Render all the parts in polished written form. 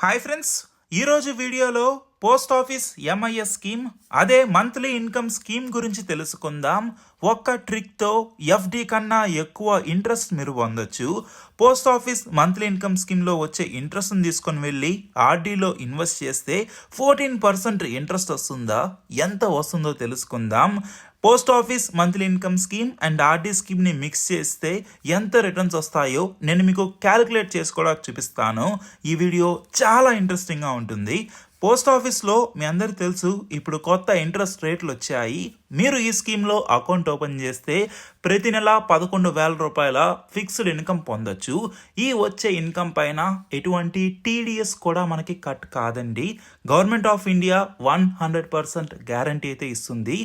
Hi friends, ఈరోజు వీడియోలో post office MIS scheme అదే మంత్లీ ఇన్కమ్ స్కీమ్ గురించి తెలుసుకుందాం. ఒక్క ట్రిక్తో ఎఫ్డి కన్నా ఎక్కువ ఇంట్రెస్ట్ మీరు పొందొచ్చు. పోస్ట్ ఆఫీస్ మంత్లీ ఇన్కమ్ స్కీమ్లో వచ్చే ఇంట్రెస్ట్ని తీసుకొని వెళ్ళి ఆర్డీలో ఇన్వెస్ట్ చేస్తే 14% ఇంట్రెస్ట్ వస్తుందా, ఎంత వస్తుందో తెలుసుకుందాం. Post office monthly income scheme and RD స్కీమ్ని మిక్స్ చేస్తే ఎంత రిటర్న్స్ వస్తాయో నేను మీకు క్యాలిక్యులేట్ చేసుకోవడానికి చూపిస్తాను. ఈ వీడియో చాలా ఇంట్రెస్టింగ్గా ఉంటుంది. పోస్ట్ ఆఫీస్లో మీ అందరికీ తెలుసు, ఇప్పుడు కొత్త ఇంట్రెస్ట్ రేట్లు వచ్చాయి. మీరు ఈ స్కీమ్లో అకౌంట్ ఓపెన్ చేస్తే ప్రతి నెల 11,000 రూపాయల ఫిక్స్డ్ ఇన్కమ్ పొందొచ్చు. ఈ వచ్చే ఇన్కమ్ పైన ఎటువంటి టీడీఎస్ కూడా మనకి కట్ కాదండి. గవర్నమెంట్ ఆఫ్ ఇండియా 100% గ్యారంటీ అయితే ఇస్తుంది.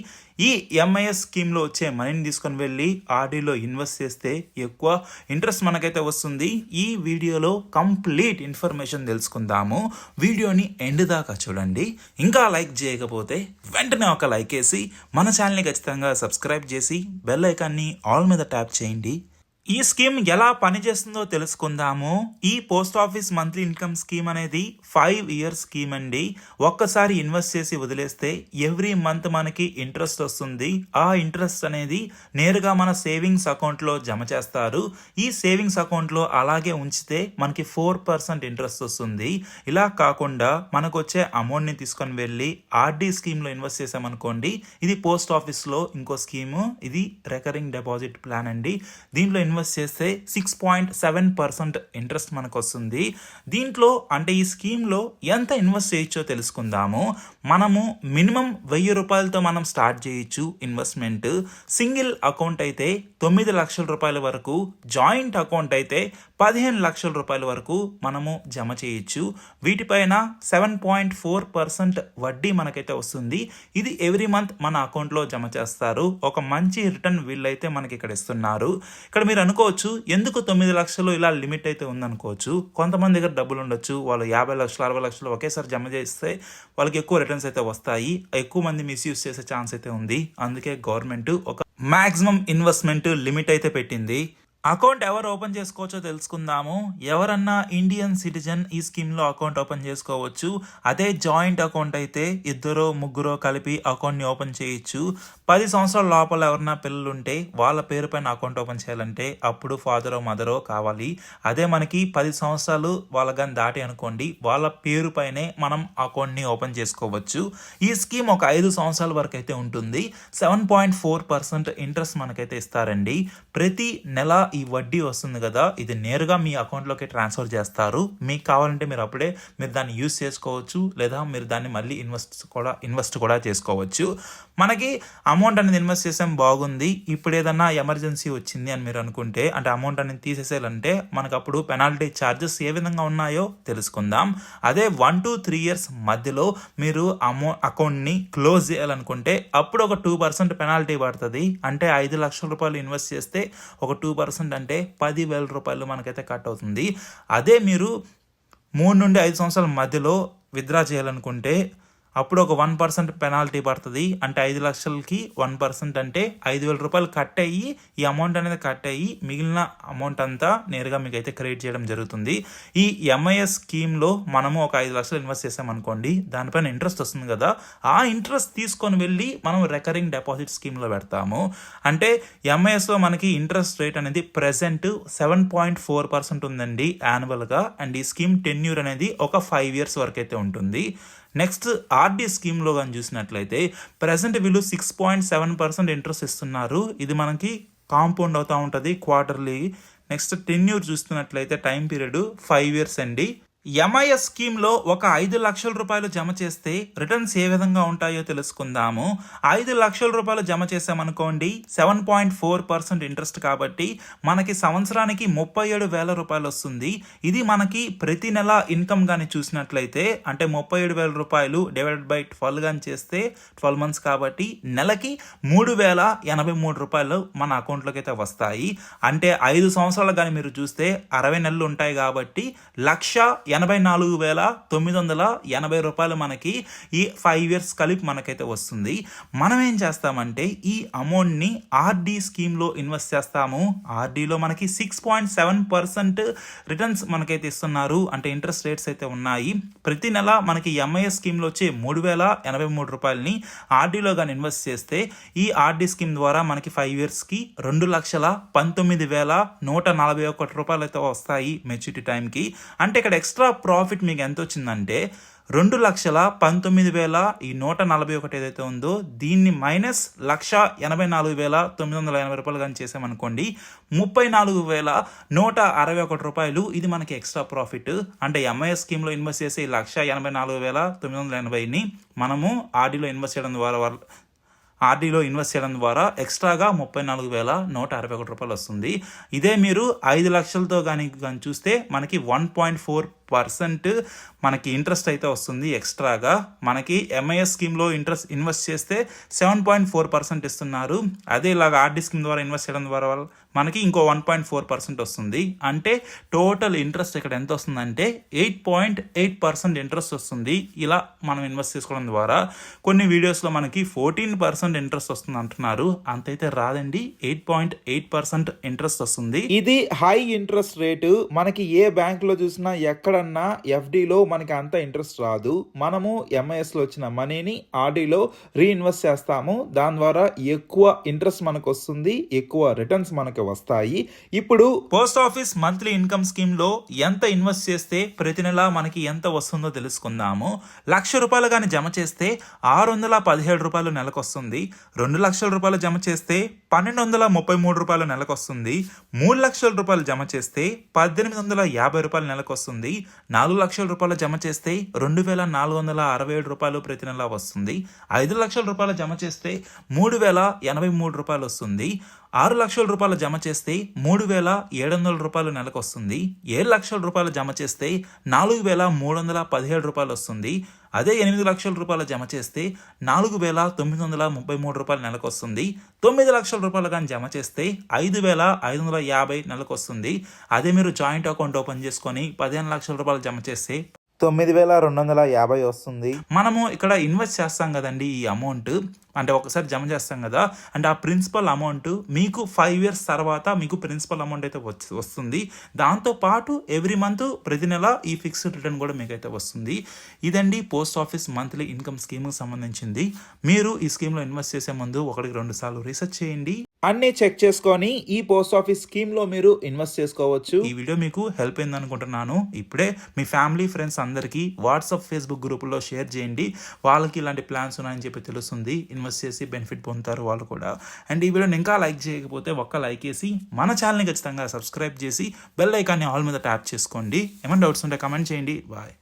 ఈ ఎంఐఎస్ స్కీమ్లో వచ్చే మనీని తీసుకొని వెళ్ళి ఆర్డీలో ఇన్వెస్ట్ చేస్తే ఎక్కువ ఇంట్రెస్ట్ మనకైతే వస్తుంది. ఈ వీడియోలో కంప్లీట్ ఇన్ఫర్మేషన్ తెలుసుకుందాము. వీడియోని ఎండ్ దాకా చూడండి. ఇంకా లైక్ చేయకపోతే వెంటనే ఒక లైక్ వేసి మన ఛానల్ని ఖచ్చితంగా సబ్స్క్రైబ్ చేసి బెల్ ఐకాన్ని ఆల్ మీద ట్యాప్ చేయండి. ఈ స్కీమ్ ఎలా పనిచేస్తుందో తెలుసుకుందాము. ఈ post office monthly income scheme అనేది 5 ఇయర్స్ స్కీమ్ అండి. ఒక్కసారి ఇన్వెస్ట్ చేసి వదిలేస్తే ఎవ్రీ మంత్ మనకి ఇంట్రెస్ట్ వస్తుంది. ఆ ఇంట్రెస్ట్ అనేది నేరుగా మన సేవింగ్స్ అకౌంట్లో జమ చేస్తారు. ఈ సేవింగ్స్ అకౌంట్లో అలాగే ఉంచితే మనకి 4% ఇంట్రెస్ట్ వస్తుంది. ఇలా కాకుండా మనకు వచ్చే అమౌంట్ని తీసుకొని వెళ్ళి ఆర్డీ స్కీమ్లో ఇన్వెస్ట్ చేసామనుకోండి, ఇది పోస్ట్ ఆఫీస్లో ఇంకో స్కీము. ఇది రికరింగ్ డిపాజిట్ ప్లాన్ అండి. దీంట్లో ఇన్వెస్ట్ చేస్తే 6.7% ఇంట్రెస్ట్ మనకు వస్తుంది. దీంట్లో అంటే ఈ స్కీమ్లో ఎంత ఇన్వెస్ట్ చేయొచ్చో తెలుసుకుందాము. మనము మినిమం 1,000 రూపాయలతో మనం స్టార్ట్ చేయొచ్చు ఇన్వెస్ట్మెంట్. సింగిల్ అకౌంట్ అయితే 9 లక్షల రూపాయల వరకు, జాయింట్ అకౌంట్ అయితే 15 లక్షల రూపాయల వరకు మనము జమ చేయొచ్చు. వీటిపైన 7.4% వడ్డీ మనకైతే వస్తుంది. ఇది ఎవ్రీ మంత్ మన అకౌంట్లో జమ చేస్తారు. ఒక మంచి రిటర్న్ వీళ్ళైతే మనకి ఇక్కడ ఇస్తున్నారు. ఇక్కడ మీరు అనుకోవచ్చు, ఎందుకు 9 లక్షలు ఇలా లిమిట్ అయితే ఉందనుకోవచ్చు. కొంతమంది దగ్గర డబ్బులు ఉండొచ్చు, వాళ్ళు 50 లక్షలు 60 లక్షలు ఒకేసారి జమ చేస్తే వాళ్ళకి ఎక్కువ రిటర్న్స్ అయితే వస్తాయి. ఎక్కువ మంది మిస్యూజ్ చేసే ఛాన్స్ అయితే ఉంది. అందుకే గవర్నమెంట్ ఒక మాక్సిమం ఇన్వెస్ట్మెంట్ లిమిట్ అయితే పెట్టింది. అకౌంట్ ఎవరు ఓపెన్ చేసుకోవచ్చో తెలుసుకుందాము. ఎవరన్నా ఇండియన్ సిటిజన్ ఈ స్కీమ్లో అకౌంట్ ఓపెన్ చేసుకోవచ్చు. అదే జాయింట్ అకౌంట్ అయితే 2 3 కలిపి అకౌంట్ని ఓపెన్ చేయొచ్చు. 10 సంవత్సరాల లోపల ఎవరన్నా పిల్లలు ఉంటే వాళ్ళ పేరు పైన అకౌంట్ ఓపెన్ చేయాలంటే అప్పుడు ఫాదరో మదరో కావాలి. అదే మనకి 10 సంవత్సరాలు వాళ్ళ కానీ దాటి అనుకోండి, వాళ్ళ పేరు పైనే మనం అకౌంట్ని ఓపెన్ చేసుకోవచ్చు. ఈ స్కీమ్ ఒక 5 సంవత్సరాల వరకు అయితే ఉంటుంది. 7.4% ఇంట్రెస్ట్ మనకైతే ఇస్తారండి. ప్రతి నెల ఈ వడ్డీ వస్తుంది కదా, ఇది నేరుగా మీ అకౌంట్లోకి ట్రాన్స్ఫర్ చేస్తారు. మీకు కావాలంటే మీరు దాన్ని యూజ్ చేసుకోవచ్చు, లేదా మీరు దాన్ని మళ్ళీ ఇన్వెస్ట్ కూడా చేసుకోవచ్చు. మనకి అమౌంట్ అనేది ఇన్వెస్ట్ చేసాం, బాగుంది. ఇప్పుడు ఏదన్నా ఎమర్జెన్సీ వచ్చింది అని మీరు అనుకుంటే, అంటే అమౌంట్ అనేది తీసేసేయాలంటే మనకు అప్పుడు పెనాల్టీ ఛార్జెస్ ఏ విధంగా ఉన్నాయో తెలుసుకుందాం. అదే 1 to 3 ఇయర్స్ మధ్యలో మీరు అకౌంట్ని క్లోజ్ చేయాలనుకుంటే అప్పుడు ఒక 2% పెనాల్టీ పడుతుంది. అంటే 5 లక్షల రూపాయలు ఇన్వెస్ట్ చేస్తే ఒక 2% అంటే 10,000 రూపాయలు మనకైతే కట్ అవుతుంది. అదే మీరు 3 నుండి 5 సంవత్సరాల మధ్యలో విత్డ్రా చేయాలనుకుంటే అప్పుడు ఒక 1% పెనాల్టీ పడుతుంది. అంటే 5 లక్షలకి 1% అంటే 5,000 రూపాయలు కట్ అయ్యి, ఈ అమౌంట్ అనేది కట్ అయ్యి మిగిలిన అమౌంట్ అంతా నేరుగా మీకు అయితే క్రెడిట్ చేయడం జరుగుతుంది. ఈ ఎంఐఎస్ స్కీమ్లో మనము ఒక 5 లక్షలు ఇన్వెస్ట్ చేసామనుకోండి, దానిపైన ఇంట్రెస్ట్ వస్తుంది కదా, ఆ ఇంట్రెస్ట్ తీసుకొని వెళ్ళి మనం రికరింగ్ డిపాజిట్ స్కీమ్లో పెడతాము. అంటే ఎంఐఎస్లో మనకి ఇంట్రెస్ట్ రేట్ అనేది ప్రెసెంట్ 7.4% ఉందండి యాన్యువల్గా. అండ్ ఈ స్కీమ్ టెన్యూర్ అనేది ఒక 5 ఇయర్స్ వరకు అయితే ఉంటుంది. నెక్స్ట్ ఆర్డీ స్కీమ్లో కానీ చూసినట్లయితే ప్రజెంట్ వీళ్ళు 6.7% ఇంట్రెస్ట్ ఇస్తున్నారు. ఇది మనకి కాంపౌండ్ అవుతూ ఉంటుంది క్వార్టర్లీ. నెక్స్ట్ టెన్యూర్ చూస్తున్నట్లయితే టైం పీరియడ్ 5 ఇయర్స్ అండి. ఎంఐఎస్ స్కీమ్లో ఒక 5 లక్షల రూపాయలు జమ చేస్తే రిటర్న్స్ ఏ విధంగా ఉంటాయో తెలుసుకుందాము. 5 లక్షల రూపాయలు జమ చేసామనుకోండి, 7.4% ఇంట్రెస్ట్ కాబట్టి మనకి సంవత్సరానికి 37,000 రూపాయలు వస్తుంది. ఇది మనకి ప్రతి నెల ఇన్కమ్ కానీ చూసినట్లయితే, అంటే 37,000 రూపాయలు డివైడెడ్ బై 12 కానీ చేస్తే 12 మంత్స్ కాబట్టి నెలకి 3,083 రూపాయలు మన అకౌంట్లోకి అయితే వస్తాయి. అంటే 5 సంవత్సరాలు కానీ మీరు చూస్తే 60 నెలలు ఉంటాయి కాబట్టి 1,50,000 84,980 రూపాయలు మనకి ఈ 5 ఇయర్స్ కలిపి మనకైతే వస్తుంది. మనం ఏం చేస్తామంటే ఈ అమౌంట్ని ఆర్డి స్కీమ్లో ఇన్వెస్ట్ చేస్తాము. ఆర్డీలో మనకి 6.7% రిటర్న్స్ మనకైతే ఇస్తున్నారు, అంటే ఇంట్రెస్ట్ రేట్స్ అయితే ఉన్నాయి. ప్రతి నెల మనకి ఎంఐఎస్ స్కీమ్లో వచ్చే 3,083 రూపాయలని ఆర్డీలో కానీ ఇన్వెస్ట్ చేస్తే ఈ ఆర్డీ స్కీమ్ ద్వారా మనకి 5 ఇయర్స్కి 2,19,141 రూపాయలు అయితే వస్తాయి మెచ్యూరిటీ టైంకి. అంటే ఇక్కడ ఎక్స్ట్రా ప్రాఫిట్ మీకు ఎంత వచ్చిందంటే 2,19,141 ఏదైతే ఉందో దీన్ని మైనస్ 1,84,980 రూపాయలు కానీ చేసామనుకోండి 34,161 రూపాయలు ఇది మనకి ఎక్స్ట్రా ప్రాఫిట్. అంటే ఎంఐఎస్ స్కీమ్లో ఇన్వెస్ట్ చేసి 1,84,980ని మనము ఆర్డీలో ఇన్వెస్ట్ చేయడం ద్వారా ఎక్స్ట్రాగా 34,161 రూపాయలు వస్తుంది. ఇదే మీరు 5 లక్షలతో కానీ చూస్తే మనకి 1.4% మనకి ఇంట్రెస్ట్ అయితే వస్తుంది ఎక్స్ట్రాగా. మనకి ఎంఐఎస్ స్కీమ్లో ఇన్వెస్ట్ చేస్తే 7.4% ఇస్తున్నారు. అదే ఇలాగ ఆర్డీ స్కీమ్ ద్వారా ఇన్వెస్ట్ చేయడం ద్వారా మనకి ఇంకో 1.4% వస్తుంది. అంటే టోటల్ ఇంట్రెస్ట్ ఇక్కడ ఎంత వస్తుందంటే 8.8% ఇంట్రెస్ట్ వస్తుంది. ఇలా మనం ఇన్వెస్ట్ చేసుకోవడం ద్వారా కొన్ని వీడియోస్లో మనకి 14% ఇంట్రెస్ట్ వస్తుంది అంటున్నారు. అంతైతే రాదండి, 8.8% ఇంట్రెస్ట్ వస్తుంది. ఇది హై ఇంట్రెస్ట్ రేటు. మనకి ఏ బ్యాంక్ లో చూసినా ఎక్కడన్నా ఎఫ్డిలో మనకి అంత ఇంట్రెస్ట్ రాదు. మనము ఎంఐఎస్ లో వచ్చిన మనీని ఆర్డీలో రీఇన్వెస్ట్ చేస్తాము. దాని ద్వారా ఎక్కువ ఇంట్రెస్ట్ మనకు వస్తుంది, ఎక్కువ రిటర్న్స్ మనకు వస్తాయి. ఇప్పుడు post office monthly income scheme లో ఎంత ఇన్వెస్ట్ చేస్తే ప్రతి నెల మనకి ఎంత వస్తుందో తెలుసుకుందాము. 1,00,000 రూపాయలు కానీ జమ చేస్తే 617 రూపాయలు నెలకు వస్తుంది. 2 లక్షల రూపాయలు జమ చేస్తే 1,233 రూపాయలు నెలకు వస్తుంది. 3 లక్షల రూపాయలు జమ చేస్తే 1,850 రూపాయలు నెలకు వస్తుంది. 4 లక్షల రూపాయలు జమ చేస్తే 2,467 రూపాయలు ప్రతి నెల వస్తుంది. 5 లక్షల రూపాయలు జమ చేస్తే 3,083 రూపాయలు వస్తుంది. 6 లక్షల రూపాయలు జమ చేస్తే 3,700 రూపాయలు నెలకు వస్తుంది. 7 లక్షల రూపాయలు జమ చేస్తే 4,317 రూపాయలు వస్తుంది. అదే 8 లక్షల రూపాయలు జమ చేస్తే 4,933 రూపాయలు నెలకు వస్తుంది. 9 లక్షల రూపాయలు కానీ జమ చేస్తే 5,550 నెలకు వస్తుంది. అదే మీరు జాయింట్ అకౌంట్ ఓపెన్ చేసుకొని 15 లక్షల రూపాయలు జమ చేస్తే 9,250 వస్తుంది. మనము ఇక్కడ ఇన్వెస్ట్ చేస్తాం కదండి, ఈ అమౌంట్ అంటే ఒకసారి జమ చేస్తాం కదా, అంటే ఆ ప్రిన్సిపల్ అమౌంట్ మీకు 5 ఇయర్స్ తర్వాత మీకు ప్రిన్సిపల్ అమౌంట్ అయితే వస్తుంది. దాంతోపాటు ఎవ్రీ మంత్ ప్రతి నెల ఈ ఫిక్స్డ్ రిటర్న్ కూడా మీకు అయితే వస్తుంది. ఇదండి పోస్ట్ ఆఫీస్ మంత్లీ ఇన్కమ్ స్కీమ్కి సంబంధించింది. మీరు ఈ స్కీమ్లో ఇన్వెస్ట్ చేసే ముందు 1-2 సార్లు రీసెర్చ్ చేయండి. అన్ని చెక్ చేసుకొని ఈ పోస్ట్ ఆఫీస్ స్కీమ్ లో మీరు ఇన్వెస్ట్ చేసుకోవచ్చు. ఈ వీడియో మీకు హెల్ప్ అయింది అనుకుంటున్నాను. ఇప్పుడే మీ ఫ్యామిలీ ఫ్రెండ్స్ అందరికీ వాట్సాప్ ఫేస్బుక్ గ్రూపుల్లో షేర్ చేయండి. వాళ్ళకి ఇలాంటి ప్లాన్స్ ఉన్నాయని చెప్పి తెలుస్తుంది, ఇన్వెస్ట్ చేసి బెనిఫిట్ పొందుతారు వాళ్ళు కూడా. అండ్ ఈ వీడియోని ఇంకా లైక్ చేయకపోతే ఒక్క లైక్ వేసి మన ఛానల్ని ఖచ్చితంగా సబ్స్క్రైబ్ చేసి బెల్ ఐకాన్ని ఆల్ మీద ట్యాప్ చేసుకోండి. ఏమైనా డౌట్స్ ఉంటే కమెంట్ చేయండి. బాయ్.